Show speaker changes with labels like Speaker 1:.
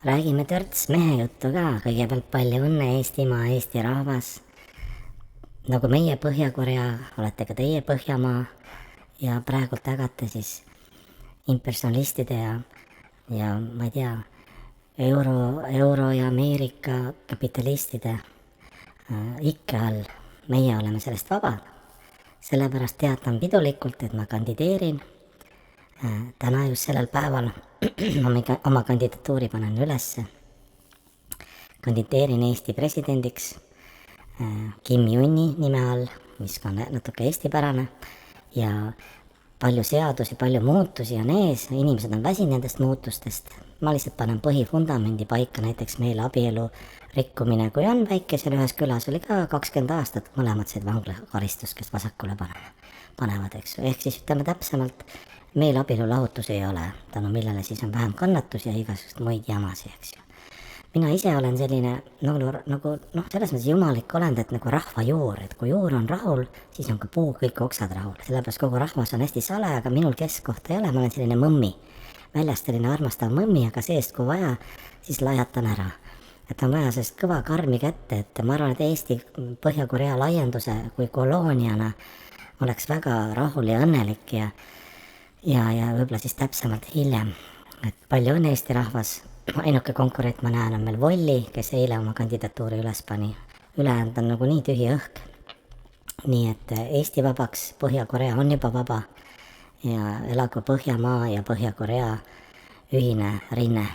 Speaker 1: räägime törts mehe juttu ka, kõigepealt palju õnne Eestimaa, Eesti rahvas. Nagu meie Põhja-Korea, olete ka teie Põhjamaa ja praegult ägate siis impersonalistide ja ma ei tea, euro ja Ameerika kapitalistide ikke all. Meie oleme sellest vabad. Sellepärast teatan pidulikult, et ma kandideerin. Täna just sellel päeval oma kandidatuuri panen ülesse. Kandideerin Eesti presidendiks Kim Junni nime all, mis on natuke eestipärane ja palju seadusi, palju muutusi on ees, inimesed on väsinud nendest muutustest. Ma lihtsalt panen põhifundamendi paika, näiteks meil abielu rikkumine, kui on väike, seal ühes külas oli ka 20 aastat, mõlemad said vanglakaristust, kes vasakule panevad, eks ju. Ehk siis ütleme täpsemalt, meil abielu lahutus ei ole, tänu millele siis on vähem kannatusi ja igasugust muid jamasi, eks ju. Mina ise olen selline nagu selles mõttes jumalik olend, et nagu rahva juur, et kui juur on rahul, siis on ka puu kõik oksad rahul. Sellepärast kogu rahvas on hästi sale, aga minul keskkohta ei ole, ma olen selline mõmmi. Väljast selline armastav mõmmi, aga seest kui vaja, siis laiatan ära. Et on vaja sellist kõva karmi kätte, et ma arvan, et Eesti Põhja-Korea laienduse kui kolooniana oleks väga rahul ja õnnelik ja võib-olla siis täpsemalt hiljem. Et palju õnne Eesti rahvas. Ainuke konkurent ma näen on meil Volli, kes eile oma kandidatuuri üles pani. Ülejäänud on nagu nii tühi õhk. Nii et Eesti vabaks, Põhja-Korea on juba vaba ja elagu Põhjamaa ja Põhja-Korea ühine rinne.